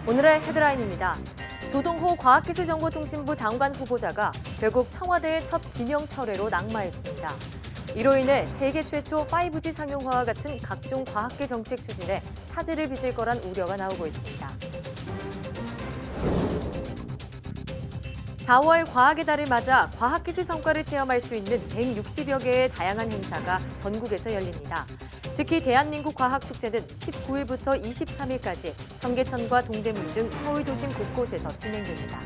오늘의 헤드라인입니다. 조동호 과학기술정보통신부 장관 후보자가 결국 청와대의 첫 지명 철회로 낙마했습니다. 이로 인해 세계 최초 5G 상용화와 같은 각종 과학계 정책 추진에 차질을 빚을 거란 우려가 나오고 있습니다. 4월 과학의 달을 맞아 과학기술 성과를 체험할 수 있는 160여 개의 다양한 행사가 전국에서 열립니다. 특히 대한민국 과학축제는 19일부터 23일까지 청계천과 동대문 등 서울 도심 곳곳에서 진행됩니다.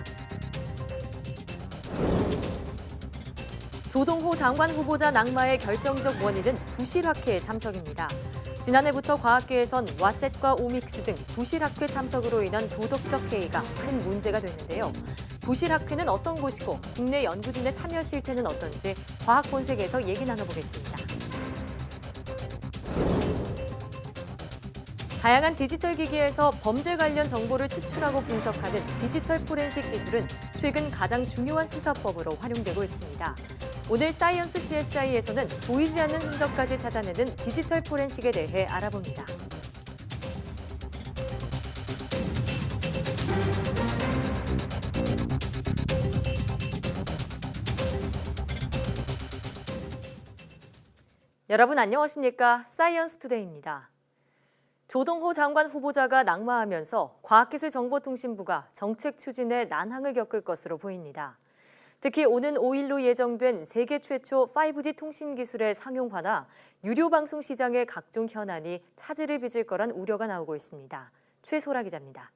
조동호 장관 후보자 낙마의 결정적 원인은 부실학회의 참석입니다. 지난해부터 과학계에선 와셋과 오믹스 등 부실학회 참석으로 인한 도덕적 해이가 큰 문제가 됐는데요. 부실학회는 어떤 곳이고 국내 연구진의 참여 실태는 어떤지 과학본색에서 얘기 나눠보겠습니다. 다양한 디지털 기기에서 범죄 관련 정보를 추출하고 분석하는 디지털 포렌식 기술은 최근 가장 중요한 수사법으로 활용되고 있습니다. 오늘 사이언스 CSI에서는 보이지 않는 흔적까지 찾아내는 디지털 포렌식에 대해 알아봅니다. 여러분 안녕하십니까? 사이언스 투데이입니다. 조동호 장관 후보자가 낙마하면서 과학기술정보통신부가 정책 추진에 난항을 겪을 것으로 보입니다. 특히 오는 5일로 예정된 세계 최초 5G 통신 기술의 상용화나 유료 방송 시장의 각종 현안이 차질을 빚을 거란 우려가 나오고 있습니다. 최소라 기자입니다.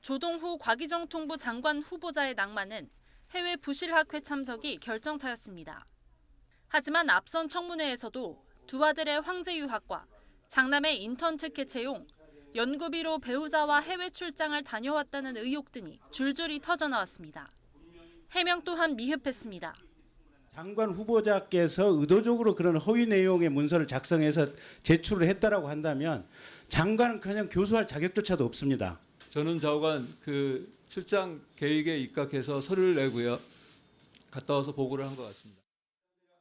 조동호 과기정통부 장관 후보자의 낙마는 해외 부실학회 참석이 결정타였습니다. 하지만 앞선 청문회에서도 두 아들의 황제 유학과 장남의 인턴 특혜 채용, 연구비로 배우자와 해외 출장을 다녀왔다는 의혹 등이 줄줄이 터져나왔습니다. 해명 또한 미흡했습니다. 장관 후보자께서 의도적으로 그런 허위 내용의 문서를 작성해서 제출을 했다라고 한다면 장관은 그냥 교수할 자격조차도 없습니다. 저는 좌우간 출장 계획에 입각해서 서류를 내고요. 갔다 와서 보고를 한 것 같습니다.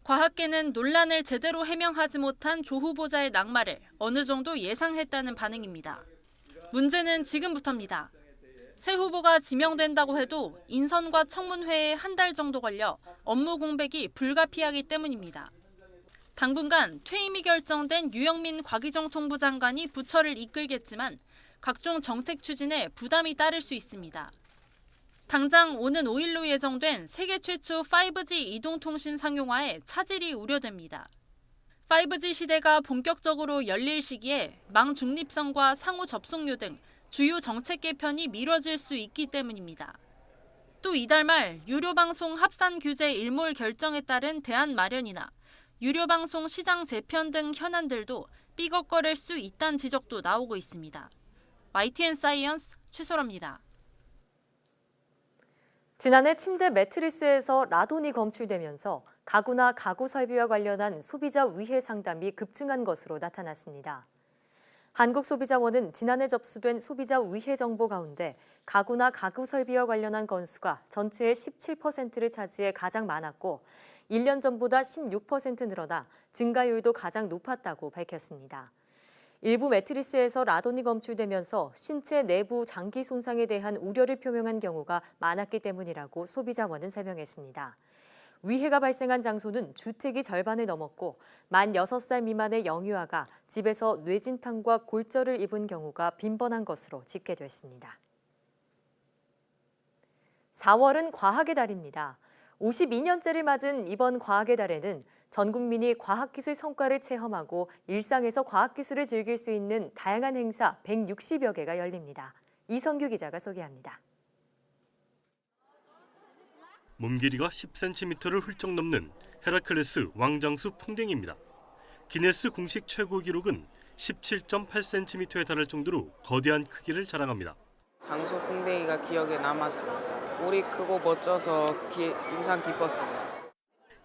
과학계는 논란을 제대로 해명하지 못한 조 후보자의 낙마를 어느 정도 예상했다는 반응입니다. 문제는 지금부터입니다. 새 후보가 지명된다고 해도 인선과 청문회에 한 달 정도 걸려 업무 공백이 불가피하기 때문입니다. 당분간 퇴임이 결정된 유영민 과기정통부 장관이 부처를 이끌겠지만 각종 정책 추진에 부담이 따를 수 있습니다. 당장 오는 5일로 예정된 세계 최초 5G 이동통신 상용화에 차질이 우려됩니다. 5G 시대가 본격적으로 열릴 시기에 망 중립성과 상호 접속료 등 주요 정책 개편이 미뤄질 수 있기 때문입니다. 또 이달 말 유료 방송 합산 규제 일몰 결정에 따른 대안 마련이나 유료 방송 시장 재편 등 현안들도 삐걱거릴 수 있다는 지적도 나오고 있습니다. YTN 사이언스 최소라입니다. 지난해 침대 매트리스에서 라돈이 검출되면서 가구나 가구 설비와 관련한 소비자 위해 상담이 급증한 것으로 나타났습니다. 한국소비자원은 지난해 접수된 소비자 위해 정보 가운데 가구나 가구 설비와 관련한 건수가 전체의 17%를 차지해 가장 많았고 1년 전보다 16% 늘어나 증가율도 가장 높았다고 밝혔습니다. 일부 매트리스에서 라돈이 검출되면서 신체 내부 장기 손상에 대한 우려를 표명한 경우가 많았기 때문이라고 소비자원은 설명했습니다. 위해가 발생한 장소는 주택이 절반을 넘었고 만 6살 미만의 영유아가 집에서 뇌진탕과 골절을 입은 경우가 빈번한 것으로 집계됐습니다. 4월은 과학의 달입니다. 52년째를 맞은 이번 과학의 달에는 전 국민이 과학기술 성과를 체험하고 일상에서 과학기술을 즐길 수 있는 다양한 행사 160여 개가 열립니다. 이성규 기자가 소개합니다. 몸 길이가 10cm를 훌쩍 넘는 헤라클레스 왕장수 풍뎅이입니다. 기네스 공식 최고 기록은 17.8cm에 달할 정도로 거대한 크기를 자랑합니다. 장수 풍뎅이가 기억에 남았습니다. 우리 크고 멋져서 인상 깊었습니다.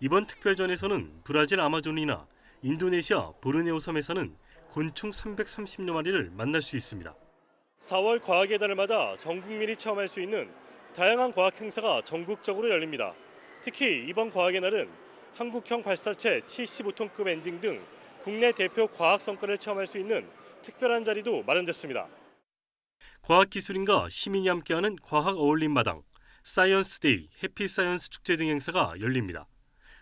이번 특별전에서는 브라질 아마존이나 인도네시아 보르네오 섬에 사는 곤충 330여 마리를 만날 수 있습니다. 4월 과학의 달을 맞아 전 국민이 체험할 수 있는 다양한 과학 행사가 전국적으로 열립니다. 특히 이번 과학의 날은 한국형 발사체 75톤급 엔진 등 국내 대표 과학 성과를 체험할 수 있는 특별한 자리도 마련됐습니다. 과학기술인과 시민이 함께하는 과학 어울림 마당, 사이언스데이, 해피사이언스 축제 등 행사가 열립니다.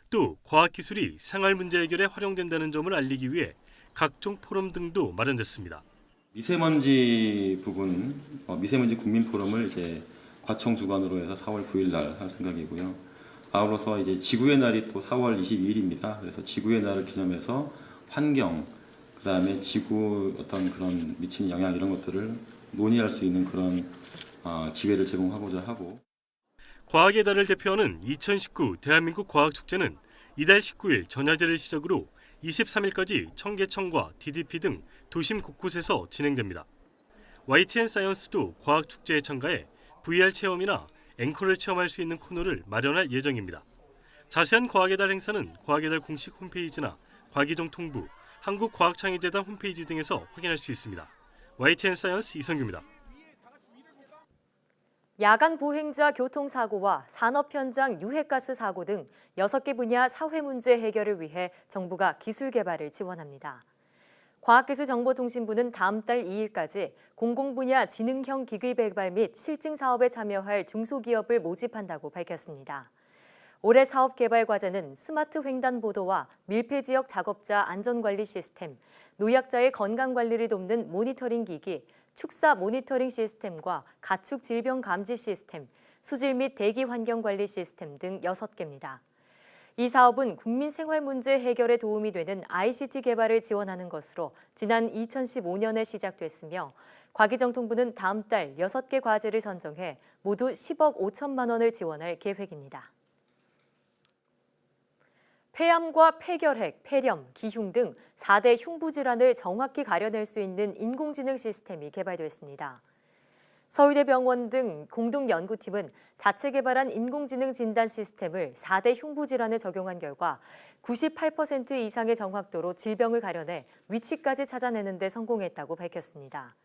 또 과학기술이 생활문제 해결에 활용된다는 점을 알리기 위해 각종 포럼 등도 마련됐습니다. 미세먼지 부분, 미세먼지 국민 포럼을 이제 과청 주관으로 해서 4월 9일 날 할 생각이고요. 아울러서 이제 지구의 날이 또 4월 22일입니다. 그래서 지구의 날을 기념해서 환경, 그다음에 지구 어떤 그런 미치는 영향 이런 것들을 논의할 수 있는 그런 기회를 제공하고자 하고. 과학의 달을 대표하는 2019 대한민국 과학축제는 이달 19일 전야제를 시작으로 23일까지 청계천과 DDP 등 도심 곳곳에서 진행됩니다. YTN 사이언스도 과학축제에 참가해 VR 체험이나 앵커를 체험할 수 있는 코너를 마련할 예정입니다. 자세한 과학의 달 행사는 과학의 달 공식 홈페이지나 과기정 통부, 한국과학창의재단 홈페이지 등에서 확인할 수 있습니다. YTN 사이언스 이성규입니다. 야간 보행자 교통사고와 산업 현장 유해가스 사고 등 6개 분야 사회 문제 해결을 위해 정부가 기술 개발을 지원합니다. 과학기술정보통신부는 다음 달 2일까지 공공분야 지능형 기기 개발 및 실증 사업에 참여할 중소기업을 모집한다고 밝혔습니다. 올해 사업 개발 과제는 스마트 횡단 보도와 밀폐 지역 작업자 안전관리 시스템, 노약자의 건강관리를 돕는 모니터링 기기, 축사 모니터링 시스템과 가축 질병 감지 시스템, 수질 및 대기 환경 관리 시스템 등 6개입니다. 이 사업은 국민 생활 문제 해결에 도움이 되는 ICT 개발을 지원하는 것으로 지난 2015년에 시작됐으며 과기정통부는 다음 달 6개 과제를 선정해 모두 10억 5천만 원을 지원할 계획입니다. 폐암과 폐결핵, 폐렴, 기흉 등 4대 흉부질환을 정확히 가려낼 수 있는 인공지능 시스템이 개발됐습니다. 서울대병원 등 공동연구팀은 자체 개발한 인공지능 진단 시스템을 4대 흉부질환에 적용한 결과 98% 이상의 정확도로 질병을 가려내 위치까지 찾아내는 데 성공했다고 밝혔습니다.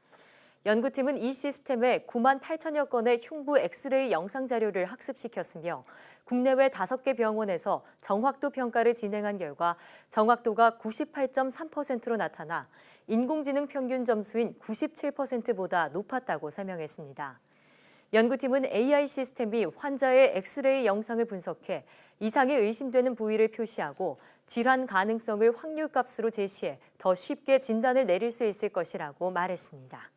연구팀은 이 시스템에 9만 8천여 건의 흉부 엑스레이 영상 자료를 학습시켰으며 국내외 5개 병원에서 정확도 평가를 진행한 결과 정확도가 98.3%로 나타나 인공지능 평균 점수인 97%보다 높았다고 설명했습니다. 연구팀은 AI 시스템이 환자의 엑스레이 영상을 분석해 이상이 의심되는 부위를 표시하고 질환 가능성을 확률값으로 제시해 더 쉽게 진단을 내릴 수 있을 것이라고 말했습니다.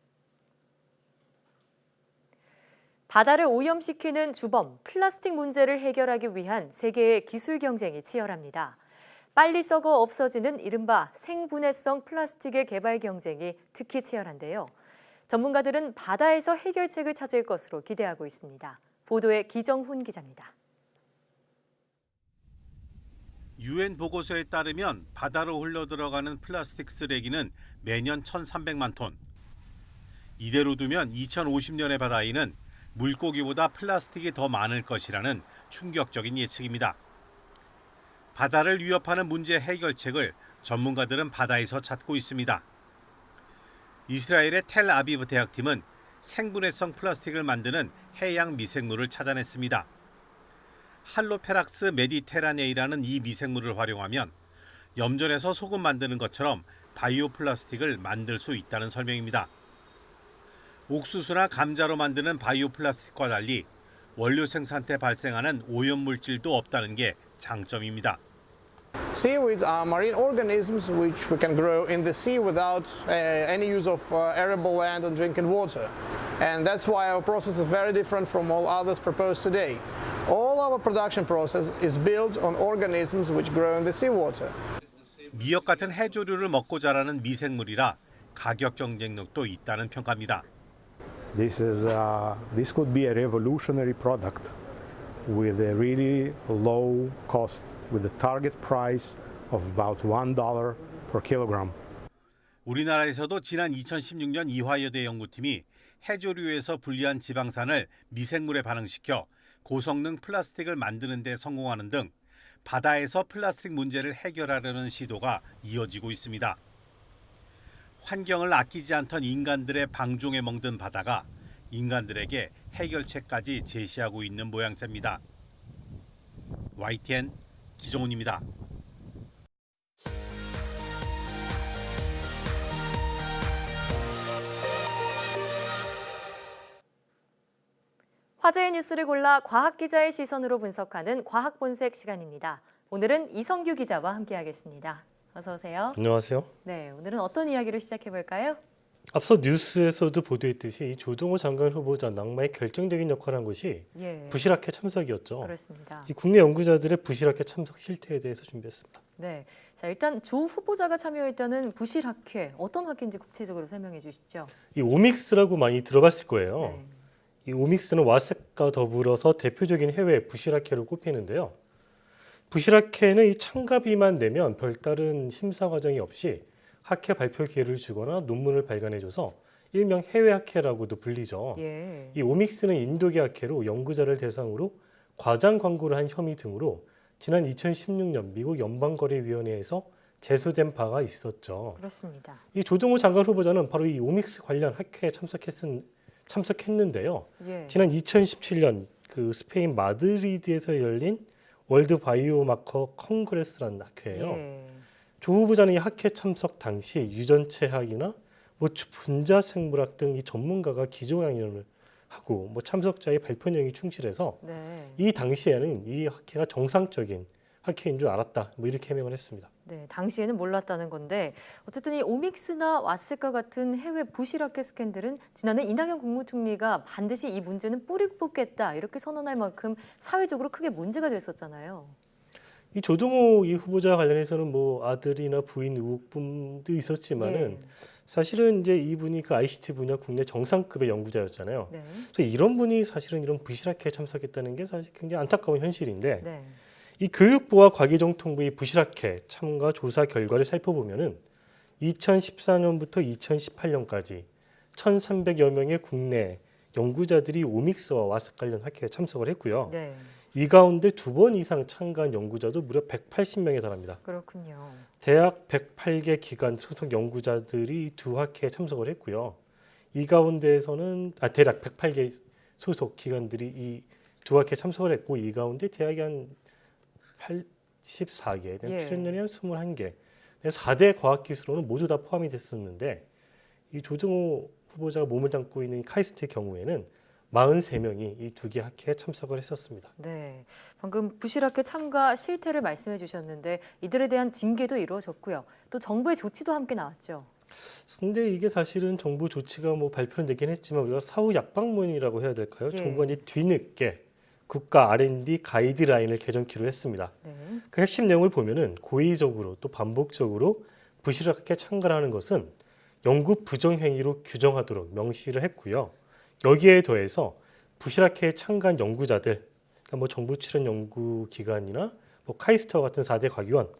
바다를 오염시키는 주범, 플라스틱 문제를 해결하기 위한 세계의 기술 경쟁이 치열합니다. 빨리 썩어 없어지는 이른바 생분해성 플라스틱의 개발 경쟁이 특히 치열한데요. 전문가들은 바다에서 해결책을 찾을 것으로 기대하고 있습니다. 보도에 기정훈 기자입니다. UN 보고서에 따르면 바다로 흘러들어가는 플라스틱 쓰레기는 매년 1,300만 톤. 이대로 두면 2050년의 바다에는 물고기보다 플라스틱이 더 많을 것이라는 충격적인 예측입니다. 바다를 위협하는 문제 해결책을 전문가들은 바다에서 찾고 있습니다. 이스라엘의 텔아비브 대학팀은 생분해성 플라스틱을 만드는 해양 미생물을 찾아냈습니다. 할로페락스 메디테라네이라는 이 미생물을 활용하면 염전에서 소금 만드는 것처럼 바이오 플라스틱을 만들 수 있다는 설명입니다. 옥수수나 감자로 만드는 바이오 플라스틱과 달리 원료 생산 때 발생하는 오염 물질도 없다는 게 장점입니다. Seaweeds are marine organisms which we can grow in the sea without any use of arable land and drinking water. And that's why our process is very different from all others proposed today. All our production process is built on organisms which grow in the seawater. 미역 같은 해조류를 먹고 자라는 미생물이라 가격 경쟁력도 있다는 평가입니다. This could be a revolutionary product with a really low cost, with a target price of about $1 per kilogram. 우리나라에서도 지난 2016년 이화여대 연구팀이 해조류에서 분리한 지방산을 미생물에 반응시켜 고성능 플라스틱을 만드는 데 성공하는 등 바다에서 플라스틱 문제를 해결하려는 시도가 이어지고 있습니다. 환경을 아끼지 않던 인간들의 방종에 멍든 바다가 인간들에게 해결책까지 제시하고 있는 모양새입니다. YTN 기정훈입니다. 화제의 뉴스를 골라 과학 기자의 시선으로 분석하는 과학 본색 시간입니다. 오늘은 이성규 기자와 함께하겠습니다. 어서 오세요. 안녕하세요. 네, 오늘은 어떤 이야기로 시작해 볼까요? 앞서 뉴스에서도 보도했듯이 이 조동호 장관 후보자 낙마에 결정적인 역할을 한 것이 부실학회 참석이었죠. 그렇습니다. 이 국내 연구자들의 부실학회 참석 실태에 대해서 준비했습니다. 네, 자 일단 조 후보자가 참여했다는 부실학회 어떤 학회인지 구체적으로 설명해 주시죠. 이 오믹스라고 많이 들어봤을 거예요. 네. 이 오믹스는 와색과 더불어서 대표적인 해외 부실학회로 꼽히는데요. 부실학회는 이 참가비만 내면 별다른 심사 과정이 없이 학회 발표 기회를 주거나 논문을 발간해줘서 일명 해외 학회라고도 불리죠. 이 오믹스는 인도계 학회로 연구자를 대상으로 과장 광고를 한 혐의 등으로 지난 2016년 미국 연방거래위원회에서 제소된 바가 있었죠. 그렇습니다. 이 조동호 장관 후보자는 바로 이 오믹스 관련 학회에 참석했는데요. 지난 2017년 그 스페인 마드리드에서 열린 월드 바이오마커 콩그레스라는 학회예요. 조 후보자는 이 학회 참석 당시 유전체학이나 분자생물학 등 이 전문가가 기조 강연을 하고 참석자의 발표 내용이 충실해서 이 당시에는 이 학회가 정상적인 학회인 줄 알았다. 이렇게 해명을 했습니다. 네, 당시에는 몰랐다는 건데 어쨌든 이 오믹스나 와스과 같은 해외 부실학회 스캔들은 지난해 이낙연 국무총리가 반드시 이 문제는 뿌리 뽑겠다 이렇게 선언할 만큼 사회적으로 크게 문제가 됐었잖아요. 이 조동호 이 후보자 관련해서는 아들이나 부인 의혹분도 있었지만은 사실은 이제 이분이 그 ICT 분야 국내 정상급의 연구자였잖아요. 그래서 이런 분이 사실은 이런 부실학회에 참석했다는 게 사실 굉장히 안타까운 현실인데 이 교육부와 과기정통부의 부실학회 참가 조사 결과를 살펴보면은 2014년부터 2018년까지 1,300여 명의 국내 연구자들이 오믹스와 와스 관련 학회에 참석을 했고요. 이 가운데 2번 이상 참가한 연구자도 무려 180명에 달합니다. 그렇군요. 대학 108개 기관 소속 연구자들이 두 학회에 참석을 했고요. 이 가운데에서는 대략 108개 소속 기관들이 이 두 학회에 참석을 했고 이 가운데 대학이 한 84개, 출연연이 한 21개, 4대 과학기술원은 모두 다 포함이 됐었는데 이 조동호 후보자가 몸을 담고 있는 카이스트의 경우에는 43명이 이 두 개 학회에 참석을 했었습니다. 네, 방금 부실학회 참가 실태를 말씀해 주셨는데 이들에 대한 징계도 이루어졌고요. 또 정부의 조치도 함께 나왔죠. 근데 이게 사실은 정부 조치가 발표는 되긴 했지만 우리가 사후 약방문이라고 해야 될까요? 정부가 이제 뒤늦게 국가 R&D 가이드라인을 개정키로 했습니다. 그 핵심 내용을 보면은 고의적으로 또 반복적으로 부실학회 참가를 하는 것은 연구 부정 행위로 규정하도록 명시를 했고요. 여기에 더해서 부실학회에 참가한 연구자들, 그러니까 정부 출연 연구기관이나 카이스트와 같은 4대 과기원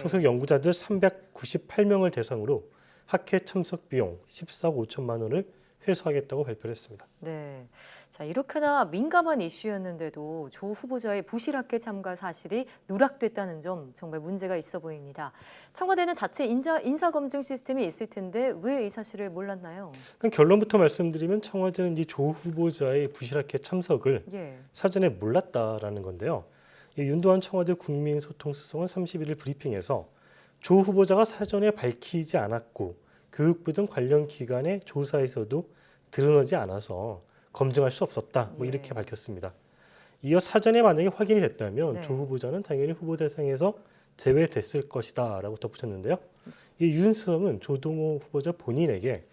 소속 연구자들 398명을 대상으로 학회 참석 비용 14억 5천만 원을 회수하겠다고 발표를 했습니다. 네, 자 이렇게나 민감한 이슈였는데도 조 후보자의 부실학회 참가 사실이 누락됐다는 점 정말 문제가 있어 보입니다. 청와대는 자체 인사검증 시스템이 있을 텐데 왜 이 사실을 몰랐나요? 그럼 결론부터 말씀드리면 청와대는 이 조 후보자의 부실학회 참석을 사전에 몰랐다라는 건데요. 윤도한 청와대 국민소통수석은 31일 브리핑에서 조 후보자가 사전에 밝히지 않았고 교육부 등 관련 기관의 조사에서도 드러나지 않아서 검증할 수 없었다. 이렇게 밝혔습니다. 이어 사전에 만약에 확인이 됐다면 조 후보자는 당연히 후보 대상에서 제외됐을 것이다라고 덧붙였는데요. 이 윤 수석은 조동호 후보자 본인에게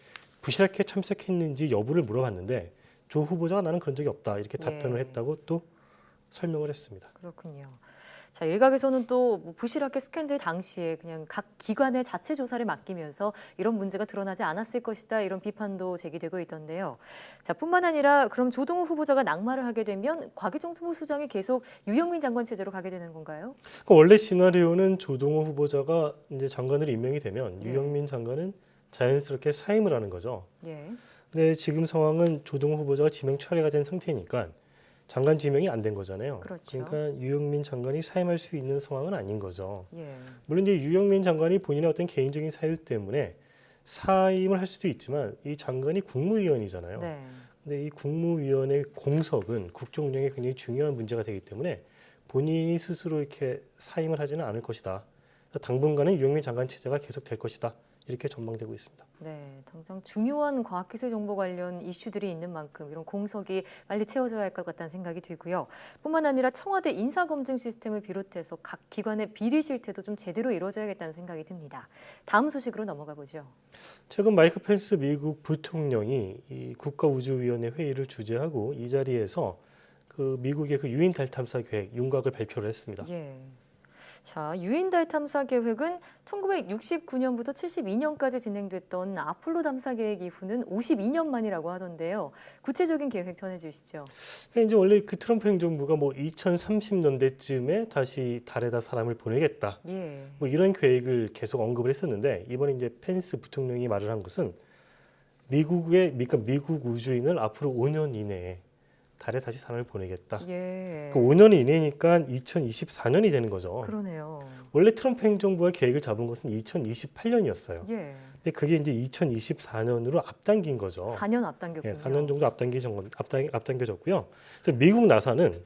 부실학회 참석했는지 여부를 물어봤는데 조 후보자가 나는 그런 적이 없다 이렇게 답변을 했다고 또 설명을 했습니다. 그렇군요. 자, 일각에서는 또 부실학회 스캔들 당시에 그냥 각 기관의 자체 조사를 맡기면서 이런 문제가 드러나지 않았을 것이다 이런 비판도 제기되고 있던데요. 자, 뿐만 아니라 그럼 조동호 후보자가 낙마를 하게 되면 과기정통부 수장이 계속 유영민 장관 체제로 가게 되는 건가요? 원래 시나리오는 조동호 후보자가 이제 장관으로 임명이 되면 유영민 장관은 자연스럽게 사임을 하는 거죠. 근데 지금 상황은 조동호 후보자가 지명 철회가 된 상태니까 장관 지명이 안 된 거잖아요. 그러니까 유영민 장관이 사임할 수 있는 상황은 아닌 거죠. 물론 이제 유영민 장관이 본인의 어떤 개인적인 사유 때문에 사임을 할 수도 있지만 이 장관이 국무위원이잖아요. 근데 이 국무위원의 공석은 국정운영에 굉장히 중요한 문제가 되기 때문에 본인이 스스로 이렇게 사임을 하지는 않을 것이다. 당분간은 유영민 장관 체제가 계속 될 것이다. 이렇게 전망되고 있습니다. 네, 당장 중요한 과학기술 정보 관련 이슈들이 있는 만큼 이런 공석이 빨리 채워져야 할 것 같다는 생각이 들고요. 뿐만 아니라 청와대 인사검증 시스템을 비롯해서 각 기관의 비리 실태도 좀 제대로 이루어져야겠다는 생각이 듭니다. 다음 소식으로 넘어가 보죠. 최근 마이크 펜스 미국 부통령이 이 국가우주위원회 회의를 주재하고 이 자리에서 그 미국의 그 유인 달 탐사 계획 윤곽을 발표를 했습니다. 예. 자, 유인 달 탐사 계획은 1969년부터 72년까지 진행됐던 아폴로 탐사 계획 이후는 52년 만이라고 하던데요. 구체적인 계획 전해주시죠. 그러니까 이제 원래 그 트럼프 행정부가 뭐 2030년대쯤에 다시 달에다 사람을 보내겠다. 예. 뭐 이런 계획을 계속 언급을 했었는데 이번에 이제 펜스 부통령이 말을 한 것은 미국 우주인을 앞으로 5년 이내에 달에 다시 사람을 보내겠다. 예. 그 5년 이내니까 2024년이 되는 거죠. 그러네요. 원래 트럼프 행정부가 계획을 잡은 것은 2028년이었어요. 예. 근데 그게 이제 2024년으로 앞당긴 거죠. 4년 앞당겼군요. 예, 4년 정도 앞당겨졌고요. 그래서 미국 나사는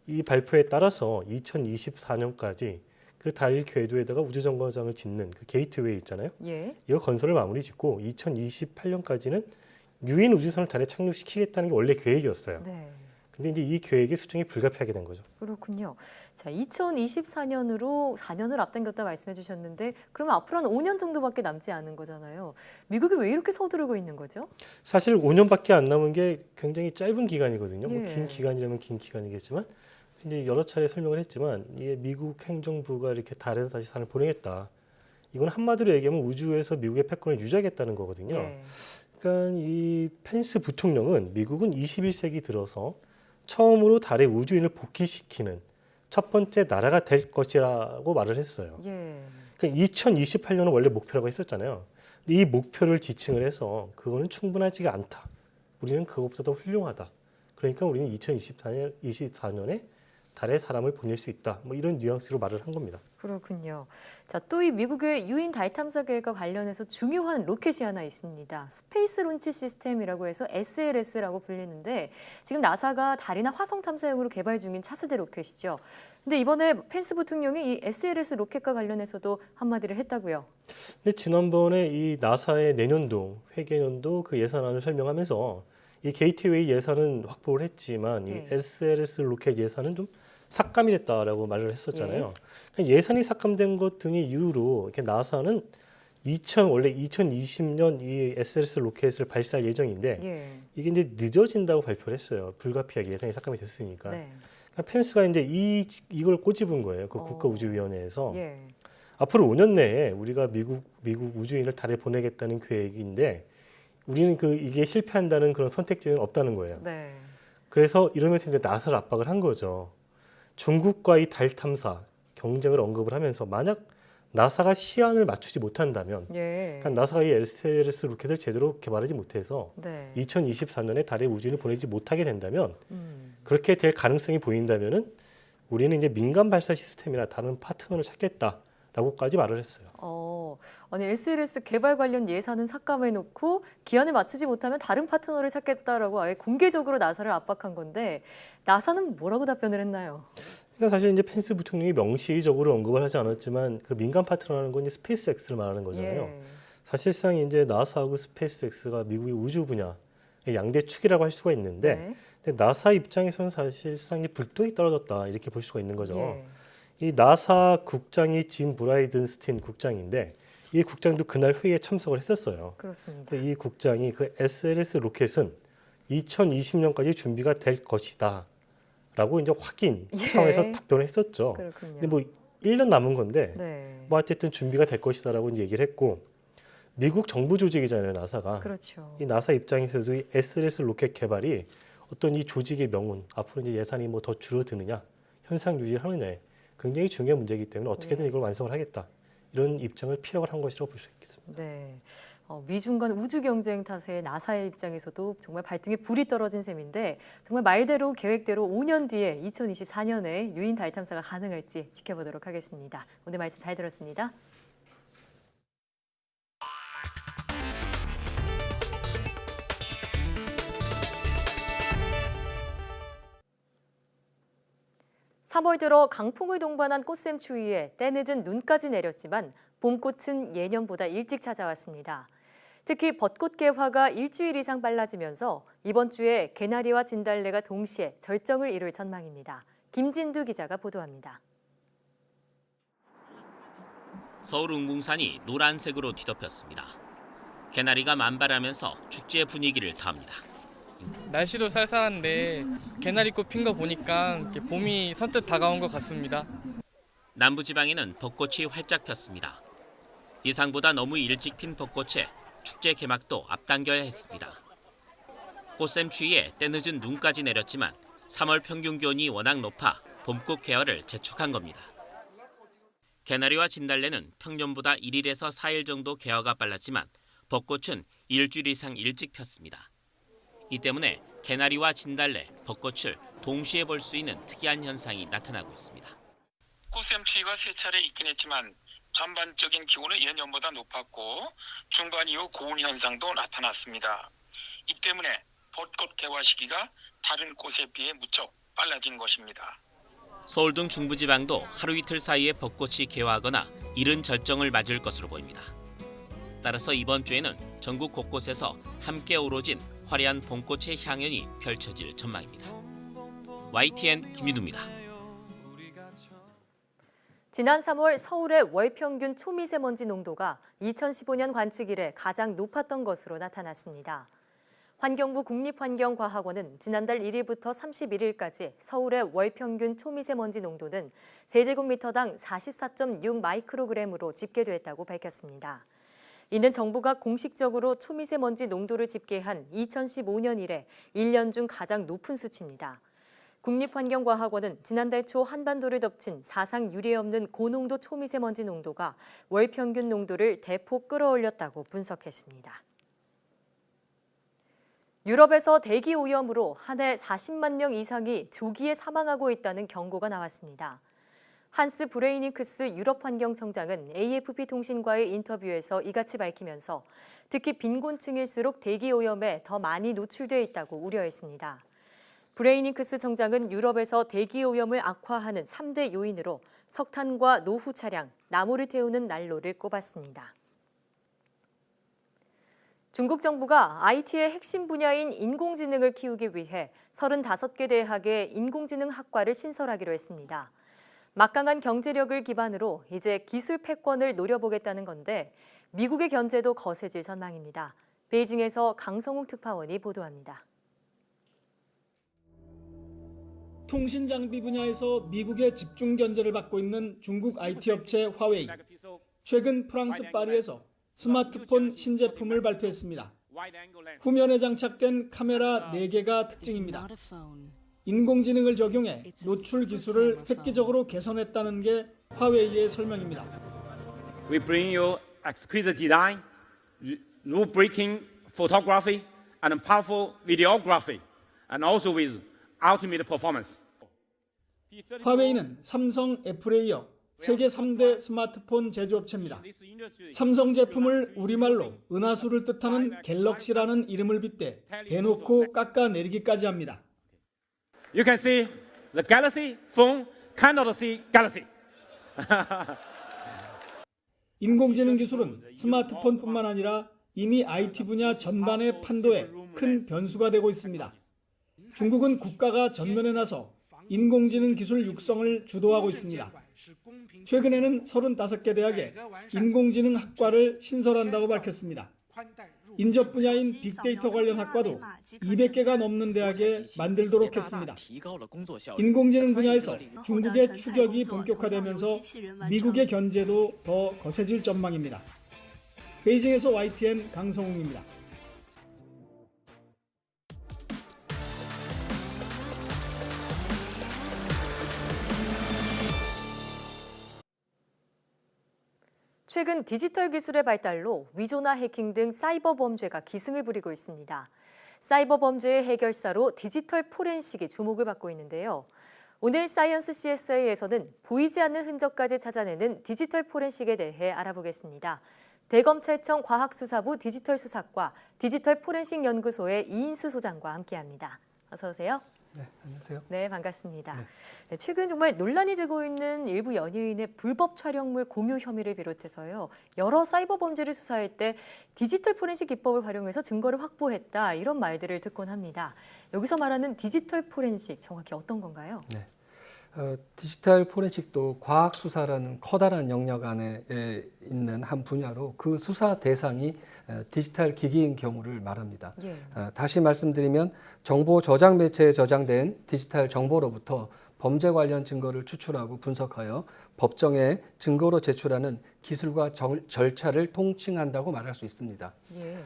이 발표에 따라서 2024년까지 그 달 궤도에다가 우주정거장을 짓는 그 게이트웨이 있잖아요. 예. 이거 건설을 마무리 짓고 2028년까지는 유인 우주선을 달에 착륙시키겠다는 게 원래 계획이었어요. 네. 근데 이제 이 계획의 수정이 불가피하게 된 거죠. 그렇군요. 자, 2024년으로 4년을 앞당겼다 말씀해 주셨는데 그러면 앞으로는 5년 정도밖에 남지 않은 거잖아요. 미국이 왜 이렇게 서두르고 있는 거죠? 사실 5년밖에 안 남은 게 굉장히 짧은 기간이거든요. 뭐 예. 긴 기간이라면 긴 기간이겠지만 이제 여러 차례 설명을 했지만 이게 미국 행정부가 이렇게 달에서 다시 사람을 보내겠다. 이건 한마디로 얘기하면 우주에서 미국의 패권을 유지하겠다는 거거든요. 예. 그러니까 이 펜스 부통령은 미국은 21세기 들어서 처음으로 달에 우주인을 복귀시키는 첫 번째 나라가 될 것이라고 말을 했어요. 예. 그러니까 2028년은 원래 목표라고 했었잖아요. 근데 이 목표를 지칭을 해서 그거는 충분하지가 않다. 우리는 그것보다 더 훌륭하다. 그러니까 우리는 2024년에 달에 사람을 보낼 수 있다. 뭐 이런 뉘앙스로 말을 한 겁니다. 그렇군요. 자, 또 이 미국의 유인 달 탐사 계획과 관련해서 중요한 로켓이 하나 있습니다. 스페이스 론치 시스템이라고 해서 SLS라고 불리는데 지금 나사가 달이나 화성 탐사용으로 개발 중인 차세대 로켓이죠. 근데 이번에 펜스 부통령이 이 SLS 로켓과 관련해서도 한마디를 했다고요. 근데 지난번에 이 나사의 내년도 회계연도 그 예산안을 설명하면서 이 게이트웨이 예산은 확보를 했지만 이 SLS 로켓 예산은 좀 삭감이 됐다라고 말을 했었잖아요. 그러니까 예산이 삭감된 것 등의 이유로 이렇게 나사는 원래 2020년 이 SLS 로켓을 발사할 예정인데 이게 이제 늦어진다고 발표를 했어요. 불가피하게 예산이 삭감이 됐으니까. 네. 그러니까 펜스가 이제 이걸 꼬집은 거예요. 그 국가우주위원회에서. 예. 앞으로 5년 내에 우리가 미국 우주인을 달에 보내겠다는 계획인데 우리는 이게 실패한다는 그런 선택지는 없다는 거예요. 네. 그래서 이러면서 이제 나사를 압박을 한 거죠. 중국과의 달 탐사 경쟁을 언급을 하면서 만약 나사가 시한을 맞추지 못한다면, 그러니까 나사가 이 SLS 로켓을 제대로 개발하지 못해서 2024년에 달에 우주인을 보내지 못하게 된다면, 그렇게 될 가능성이 보인다면은 우리는 이제 민간 발사 시스템이나 다른 파트너를 찾겠다라고까지 말을 했어요. 아니 SLS 개발 관련 예산은 삭감해놓고 기한을 맞추지 못하면 다른 파트너를 찾겠다라고 아예 공개적으로 나사를 압박한 건데 나사는 뭐라고 답변을 했나요? 그러니까 사실 이제 펜스 부통령이 명시적으로 언급을 하지 않았지만 그 민간 파트너라는 건 이제 스페이스X를 말하는 거잖아요. 사실상 이제 나사하고 스페이스X가 미국의 우주 분야의 양대 축이라고 할 수가 있는데 근데 나사 입장에서는 사실상 불똥이 떨어졌다 이렇게 볼 수가 있는 거죠. 이 나사 국장이 짐 브라이든스틴 국장인데 이 국장도 그날 회의에 참석을 했었어요. 그렇습니다. 이 국장이 그 SLS 로켓은 2020년까지 준비가 될 것이다. 라고 이제 확인 차원에서 답변을 했었죠. 그렇군요. 근데 뭐 1년 남은 건데 뭐 어쨌든 준비가 될 것이다라고 이제 얘기를 했고 미국 정부 조직이잖아요, 나사가. 그렇죠. 이 나사 입장에서도 이 SLS 로켓 개발이 어떤 이 조직의 명운, 앞으로 이제 예산이 뭐 더 줄어드느냐, 현상 유지를 하느냐에 굉장히 중요한 문제이기 때문에 어떻게든 이걸 완성을 하겠다. 이런 입장을 피력을 한 것이라고 볼 수 있겠습니다. 네, 미중 간 우주 경쟁 탓에 나사의 입장에서도 정말 발등에 불이 떨어진 셈인데 정말 말대로 계획대로 5년 뒤에 2024년에 유인 달 탐사가 가능할지 지켜보도록 하겠습니다. 오늘 말씀 잘 들었습니다. (3월) 들어 강풍을 동반한 꽃샘 추위에 때늦은 눈까지 내렸지만 봄꽃은 예년보다 일찍 찾아왔습니다. 특히 벚꽃 개화가 일주일 이상 빨라지면서 이번 주에 개나리와 진달래가 동시에 절정을 이룰 전망입니다. 김진두 기자가 보도합니다. 서울 웅궁산이 노란색으로 뒤덮였습니다. 개나리가 만발하면서 축제 분위기를 더합니다. 날씨도 쌀쌀한데 개나리꽃 핀 거 보니까 봄이 선뜻 다가온 것 같습니다. 남부지방에는 벚꽃이 활짝 폈습니다. 예상보다 너무 일찍 핀 벚꽃에 축제 개막도 앞당겨야 했습니다. 꽃샘 추위에 때늦은 눈까지 내렸지만 3월 평균 기온이 워낙 높아 봄꽃 개화를 재촉한 겁니다. 개나리와 진달래는 평년보다 1일에서 4일 정도 개화가 빨랐지만 벚꽃은 일주일 이상 일찍 폈습니다. 이 때문에 개나리와 진달래, 벚꽃을 동시에 볼 수 있는 특이한 현상이 나타나고 있습니다. 꽃샘 추위가 세 차례 있긴 했지만 전반적인 기온은 예년보다 높았고 중반 이후 고온 현상도 나타났습니다. 이 때문에 벚꽃 개화 시기가 다른 꽃에 비해 무척 빨라진 것입니다. 서울 등 중부지방도 하루 이틀 사이에 벚꽃이 개화하거나 이른 절정을 맞을 것으로 보입니다. 따라서 이번 주에는 전국 곳곳에서 함께 어우러진 화려한 봄꽃의 향연이 펼쳐질 전망입니다. YTN 김민우입니다. 지난 3월 서울의 월 평균 초미세먼지 농도가 2015년 관측 이래 가장 높았던 것으로 나타났습니다. 환경부 국립환경과학원은 지난달 1일부터 31일까지 서울의 월 평균 초미세먼지 농도는 세제곱미터당 44.6 마이크로그램으로 집계됐다고 밝혔습니다. 이는 정부가 공식적으로 초미세먼지 농도를 집계한 2015년 이래 1년 중 가장 높은 수치입니다. 국립환경과학원은 지난달 초 한반도를 덮친 사상 유례 없는 고농도 초미세먼지 농도가 월 평균 농도를 대폭 끌어올렸다고 분석했습니다. 유럽에서 대기 오염으로 한 해 40만 명 이상이 조기에 사망하고 있다는 경고가 나왔습니다. 한스 브레이니크스 유럽환경청장은 AFP 통신과의 인터뷰에서 이같이 밝히면서 특히 빈곤층일수록 대기 오염에 더 많이 노출돼 있다고 우려했습니다. 브레이니크스 청장은 유럽에서 대기 오염을 악화하는 3대 요인으로 석탄과 노후 차량, 나무를 태우는 난로를 꼽았습니다. 중국 정부가 IT의 핵심 분야인 인공지능을 키우기 위해 35개 대학에 인공지능 학과를 신설하기로 했습니다. 막강한 경제력을 기반으로 이제 기술 패권을 노려보겠다는 건데 미국의 견제도 거세질 전망입니다. 베이징에서 강성욱 특파원이 보도합니다. 통신 장비 분야에서 미국의 집중 견제를 받고 있는 중국 IT 업체 화웨이. 최근 프랑스 파리에서 스마트폰 신제품을 발표했습니다. 후면에 장착된 카메라 4개가 특징입니다. 인공지능을 적용해 노출 기술을 획기적으로 개선했다는 게 화웨이의 설명입니다. We bring you exquisite design, rule-breaking photography, and powerful videography, and also with ultimate performance. 화웨이는 삼성, 애플에 이어 세계 3대 스마트폰 제조업체입니다. 삼성 제품을 우리말로 은하수를 뜻하는 갤럭시라는 이름을 빗대 대놓고 깎아내리기까지 합니다. You can see the Galaxy phone cannot see Galaxy. 인공지능 기술은 스마트폰뿐만 아니라 이미 IT 분야 전반의 판도에 큰 변수가 되고 있습니다. 중국은 국가가 전면에 나서 인공지능 기술 육성을 주도하고 있습니다. 최근에는 35개 대학에 인공지능 학과를 신설한다고 밝혔습니다. 인접 분야인 빅데이터 관련 학과도 200개가 넘는 대학에 만들도록 했습니다. 인공지능 분야에서 중국의 추격이 본격화되면서 미국의 견제도 더 거세질 전망입니다. 베이징에서 YTN 강성웅입니다. 최근 디지털 기술의 발달로 위조나 해킹 등 사이버 범죄가 기승을 부리고 있습니다. 사이버 범죄의 해결사로 디지털 포렌식이 주목을 받고 있는데요. 오늘 사이언스 CSA에서는 보이지 않는 흔적까지 찾아내는 디지털 포렌식에 대해 알아보겠습니다. 대검찰청 과학수사부 디지털 수사과 디지털 포렌식 연구소의 이인수 소장과 함께합니다. 어서 오세요. 네, 안녕하세요. 네, 반갑습니다. 네. 네, 최근 정말 논란이 되고 있는 일부 연예인의 불법 촬영물 공유 혐의를 비롯해서요. 여러 사이버 범죄를 수사할 때 디지털 포렌식 기법을 활용해서 증거를 확보했다. 이런 말들을 듣곤 합니다. 여기서 말하는 디지털 포렌식 정확히 어떤 건가요? 네. 디지털 포렌식도 과학 수사라는 커다란 영역 안에 있는 한 분야로 그 수사 대상이 디지털 기기인 경우를 말합니다. 예. 다시 말씀드리면 정보 저장 매체에 저장된 디지털 정보로부터 범죄 관련 증거를 추출하고 분석하여 법정에 증거로 제출하는 기술과 절차를 통칭한다고 말할 수 있습니다. 예.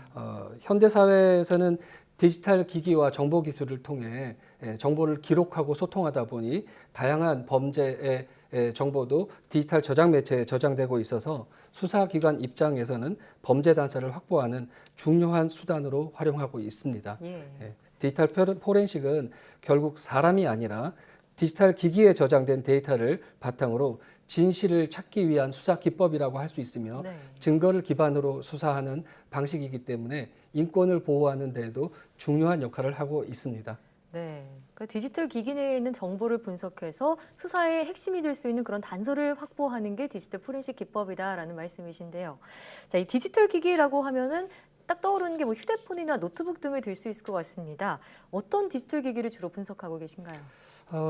현대 사회에서는 디지털 기기와 정보 기술을 통해 정보를 기록하고 소통하다 보니 다양한 범죄의 정보도 디지털 저장 매체에 저장되고 있어서 수사기관 입장에서는 범죄 단서를 확보하는 중요한 수단으로 활용하고 있습니다. 예. 디지털 포렌식은 결국 사람이 아니라 디지털 기기에 저장된 데이터를 바탕으로 진실을 찾기 위한 수사 기법이라고 할 수 있으며 네. 증거를 기반으로 수사하는 방식이기 때문에 인권을 보호하는 데에도 중요한 역할을 하고 있습니다. 네, 그러니까 디지털 기기 내에 있는 정보를 분석해서 수사의 핵심이 될 수 있는 그런 단서를 확보하는 게 디지털 포렌식 기법이다라는 말씀이신데요. 자, 이 디지털 기기라고 하면은 딱 떠오르는 게 뭐 휴대폰이나 노트북 등을 들 수 있을 것 같습니다. 어떤 디지털 기기를 주로 분석하고 계신가요?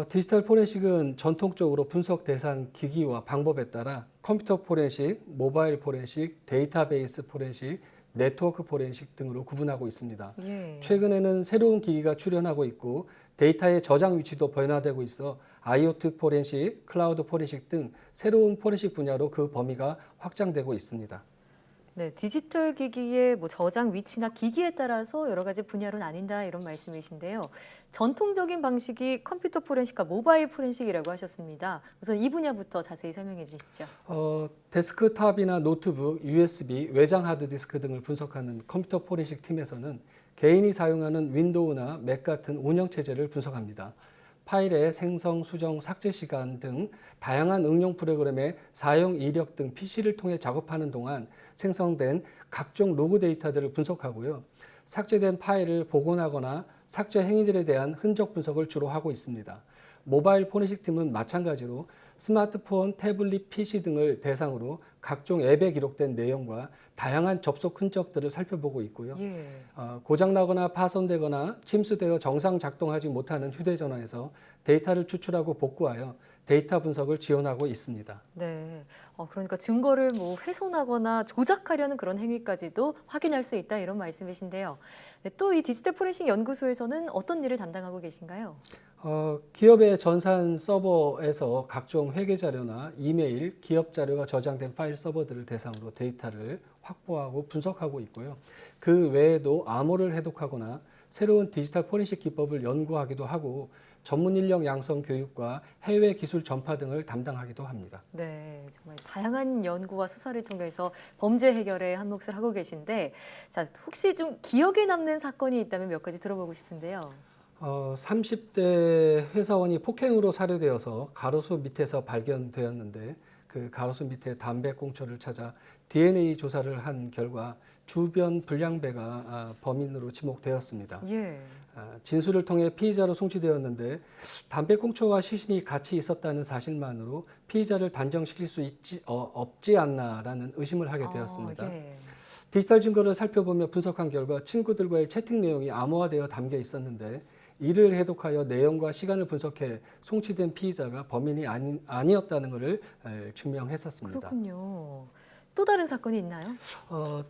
디지털 포렌식은 전통적으로 분석 대상 기기와 방법에 따라 컴퓨터 포렌식, 모바일 포렌식, 데이터베이스 포렌식, 네트워크 포렌식 등으로 구분하고 있습니다. 예. 최근에는 새로운 기기가 출현하고 있고 데이터의 저장 위치도 변화되고 있어 IoT 포렌식, 클라우드 포렌식 등 새로운 포렌식 분야로 그 범위가 확장되고 있습니다. 네, 디지털 기기의 뭐 저장 위치나 기기에 따라서 여러 가지 분야로 나뉜다 이런 말씀이신데요. 전통적인 방식이 컴퓨터 포렌식과 모바일 포렌식이라고 하셨습니다. 우선 이 분야부터 자세히 설명해 주시죠. 데스크탑이나 노트북, USB, 외장 하드디스크 등을 분석하는 컴퓨터 포렌식 팀에서는 개인이 사용하는 윈도우나 맥 같은 운영체제를 분석합니다. 파일의 생성, 수정, 삭제 시간 등 다양한 응용 프로그램의 사용 이력 등 PC를 통해 작업하는 동안 생성된 각종 로그 데이터들을 분석하고요. 삭제된 파일을 복원하거나 삭제 행위들에 대한 흔적 분석을 주로 하고 있습니다. 모바일 포렌식 팀은 마찬가지로 스마트폰, 태블릿, PC 등을 대상으로 각종 앱에 기록된 내용과 다양한 접속 흔적들을 살펴보고 있고요. 예. 고장나거나 파손되거나 침수되어 정상 작동하지 못하는 휴대전화에서 데이터를 추출하고 복구하여 데이터 분석을 지원하고 있습니다. 네, 그러니까 증거를 뭐 훼손하거나 조작하려는 그런 행위까지도 확인할 수 있다 이런 말씀이신데요. 네, 또 이 디지털 포렌식 연구소에서는 어떤 일을 담당하고 계신가요? 기업의 전산 서버에서 각종 회계 자료나 이메일, 기업 자료가 저장된 파일 서버들을 대상으로 데이터를 확보하고 분석하고 있고요. 그 외에도 암호를 해독하거나 새로운 디지털 포렌식 기법을 연구하기도 하고 전문 인력 양성 교육과 해외 기술 전파 등을 담당하기도 합니다. 네, 정말 다양한 연구와 수사를 통해서 범죄 해결에 한 몫을 하고 계신데, 자, 혹시 좀 기억에 남는 사건이 있다면 몇 가지 들어보고 싶은데요. 30대 회사원이 폭행으로 살해되어서 가로수 밑에서 발견되었는데 그 가로수 밑에 담배꽁초를 찾아 DNA 조사를 한 결과 주변 불량배가 범인으로 지목되었습니다. 예. 진술을 통해 피의자로 송치되었는데 담배꽁초와 시신이 같이 있었다는 사실만으로 피의자를 단정시킬 수 없지 않나라는 의심을 하게 되었습니다. 예. 디지털 증거를 살펴보며 분석한 결과 친구들과의 채팅 내용이 암호화되어 담겨 있었는데 이를 해독하여 내용과 시간을 분석해 송치된 피의자가 범인이 아니었다는 것을 증명했었습니다. 그렇군요. 또 다른 사건이 있나요?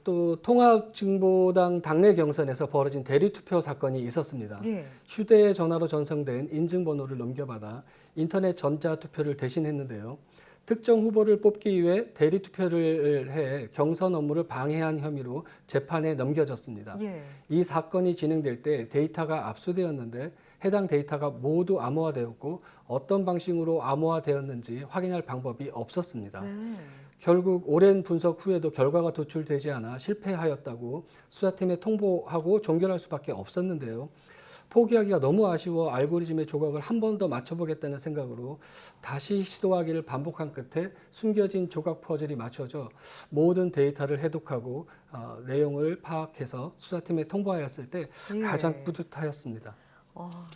또 통합진보당 당내 경선에서 벌어진 대리투표 사건이 있었습니다. 예. 휴대전화로 전송된 인증번호를 넘겨받아 인터넷 전자투표를 대신했는데요. 특정 후보를 뽑기 위해 대리투표를 해 경선 업무를 방해한 혐의로 재판에 넘겨졌습니다. 예. 이 사건이 진행될 때 데이터가 압수되었는데 해당 데이터가 모두 암호화되었고 어떤 방식으로 암호화되었는지 확인할 방법이 없었습니다. 네. 결국 오랜 분석 후에도 결과가 도출되지 않아 실패하였다고 수사팀에 통보하고 종결할 수밖에 없었는데요. 포기하기가 너무 아쉬워 알고리즘의 조각을 한 번 더 맞춰보겠다는 생각으로 다시 시도하기를 반복한 끝에 숨겨진 조각 퍼즐이 맞춰져 모든 데이터를 해독하고 내용을 파악해서 수사팀에 통보하였을 때 예. 가장 뿌듯하였습니다.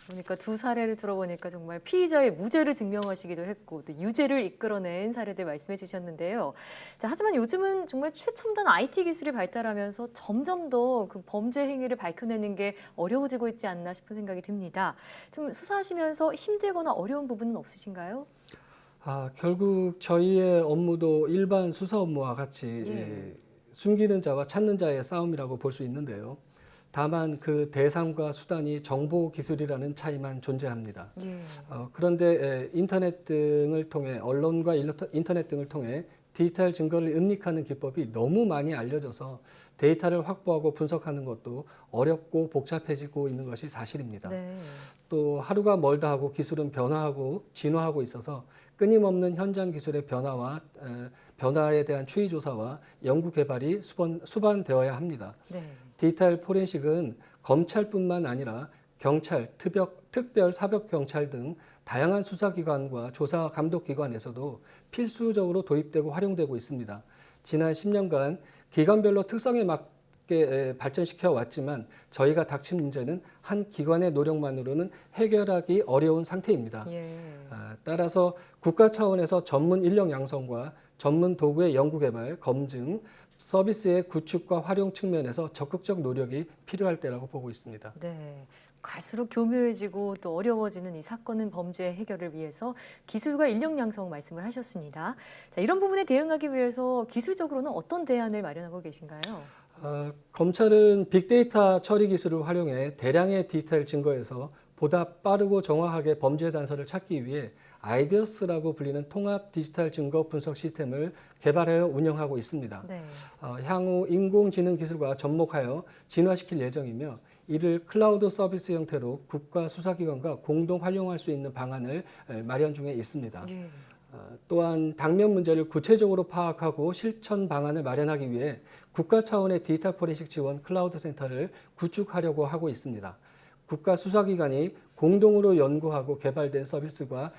그러니까 두 사례를 들어보니까 정말 피의자의 무죄를 증명하시기도 했고 또 유죄를 이끌어낸 사례들 말씀해 주셨는데요. 자, 하지만 요즘은 정말 최첨단 IT 기술이 발달하면서 점점 더 그 범죄 행위를 밝혀내는 게 어려워지고 있지 않나 싶은 생각이 듭니다. 좀 수사하시면서 힘들거나 어려운 부분은 없으신가요? 결국 저희의 업무도 일반 수사 업무와 같이 숨기는 자와 찾는 자의 싸움이라고 볼 수 있는데요. 다만 그 대상과 수단이 정보 기술이라는 차이만 존재합니다. 그런데 인터넷 등을 통해 언론과 인터넷 등을 통해 디지털 증거를 은닉하는 기법이 너무 많이 알려져서 데이터를 확보하고 분석하는 것도 어렵고 복잡해지고 있는 것이 사실입니다. 또 하루가 멀다 하고 기술은 변화하고 진화하고 있어서 끊임없는 현장 기술의 변화에 대한 추이 조사와 연구 개발이 수반되어야 합니다. 디지털 포렌식은 검찰뿐만 아니라 경찰, 특별 사법경찰 등 다양한 수사기관과 조사 감독기관에서도 필수적으로 도입되고 활용되고 있습니다. 지난 10년간 기관별로 특성에 맞게 발전시켜 왔지만 저희가 닥친 문제는 한 기관의 노력만으로는 해결하기 어려운 상태입니다. 따라서 국가 차원에서 전문 인력 양성과 전문 도구의 연구 개발, 검증, 서비스의 구축과 활용 측면에서 적극적 노력이 필요할 때라고 보고 있습니다. 네. 갈수록 교묘해지고 또 어려워지는 이 사건은 범죄 해결을 위해서 기술과 인력 양성 말씀을 하셨습니다. 자, 이런 부분에 대응하기 위해서 기술적으로는 어떤 대안을 마련하고 계신가요? 검찰은 빅데이터 처리 기술을 활용해 대량의 디지털 증거에서 보다 빠르고 정확하게 범죄 단서를 찾기 위해 아이디어스라고 불리는 통합 디지털 증거 분석 시스템을 개발하여 운영하고 있습니다. 향후 인공지능 기술과 접목하여 진화시킬 예정이며 이를 클라우드 서비스 형태로 국가 수사기관과 공동 활용할 수 있는 방안을 마련 중에 있습니다. 또한 당면 문제를 구체적으로 파악하고 실천 방안을 마련하기 위해 국가 차원의 디지털 포렌식 지원 클라우드 센터를 구축하려고 하고 있습니다. 국가 수사기관이 공동으로 연구하고 개발된 서비스과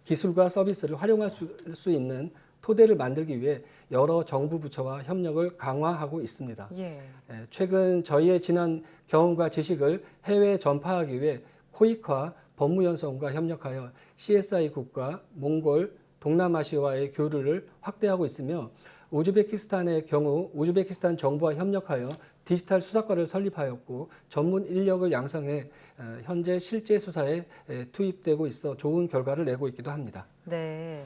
기술과 서비스를 활용할 수 있는 토대를 만들기 위해 여러 정부 부처와 협력을 강화하고 있습니다. 최근 저희의 지난 경험과 지식을 해외에 전파하기 위해 코이카 법무연수원과 협력하여 CSI 국가, 몽골, 동남아시아와의 교류를 확대하고 있으며 우즈베키스탄의 경우 우즈베키스탄 정부와 협력하여 디지털 수사과를 설립하였고 전문 인력을 양성해 현재 실제 수사에 투입되고 있어 좋은 결과를 내고 있기도 합니다. 네,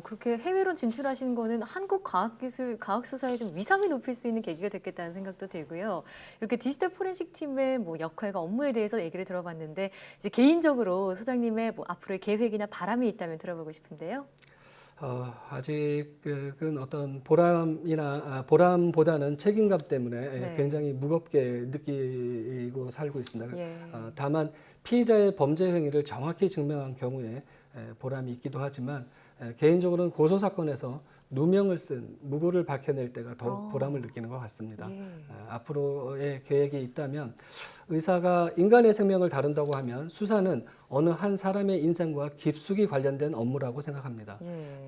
그렇게 해외로 진출하신 거는 한국 과학수사의 좀 위상을 높일 수 있는 계기가 됐겠다는 생각도 들고요. 이렇게 디지털 포렌식 팀의 역할과 업무에 대해서 얘기를 들어봤는데 이제 개인적으로 소장님의 앞으로의 계획이나 바람이 있다면 들어보고 싶은데요. 아직은 어떤 보람보다는 책임감 때문에 굉장히 무겁게 느끼고 살고 있습니다. 다만 피의자의 범죄 행위를 정확히 증명한 경우에 보람이 있기도 하지만 개인적으로는 고소 사건에서 누명을 쓴 무고를 밝혀낼 때가 더 보람을 느끼는 것 같습니다. 앞으로의 계획이 있다면 의사가 인간의 생명을 다룬다고 하면 수사는 어느 한 사람의 인생과 깊숙이 관련된 업무라고 생각합니다.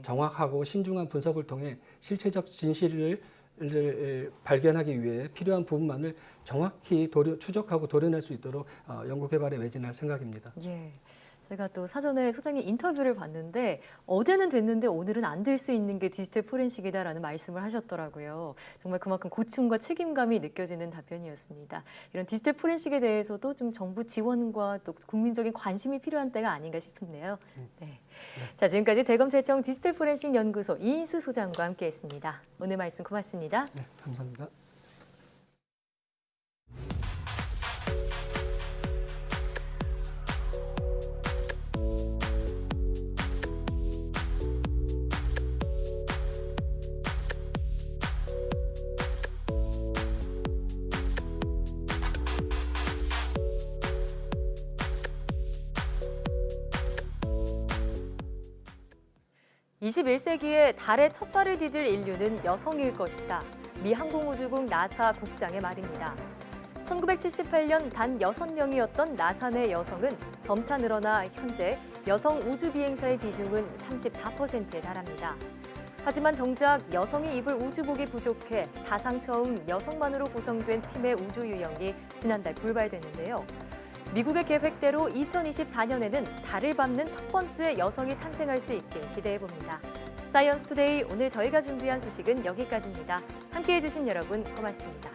정확하고 신중한 분석을 통해 실체적 진실을 발견하기 위해 필요한 부분만을 정확히 추적하고 도려낼 수 있도록 연구개발에 매진할 생각입니다. 제가 또 사전에 소장님 인터뷰를 봤는데 어제는 됐는데 오늘은 안 될 수 있는 게 디지털 포렌식이다라는 말씀을 하셨더라고요. 정말 그만큼 고충과 책임감이 느껴지는 답변이었습니다. 이런 디지털 포렌식에 대해서도 좀 정부 지원과 또 국민적인 관심이 필요한 때가 아닌가 싶네요. 자, 지금까지 대검찰청 디지털 포렌식 연구소 이인수 소장과 함께했습니다. 오늘 말씀 고맙습니다. 네, 감사합니다. (21세기에) 달에 첫 발을 디딜 인류는 여성일 것이다. 미 항공우주국 나사 국장의 말입니다. 1978년 단 6명이었던 나사 내 여성은 점차 늘어나 현재 여성 우주비행사의 비중은 34%에 달합니다. 하지만 정작 여성이 입을 우주복이 부족해 사상 처음 여성만으로 구성된 팀의 우주 유영이 지난달 불발됐는데요. 미국의 계획대로 2024년에는 달을 밟는 첫 번째 여성이 탄생할 수 있게 기대해봅니다. 사이언스 투데이 오늘 저희가 준비한 소식은 여기까지입니다. 함께해 주신 여러분 고맙습니다.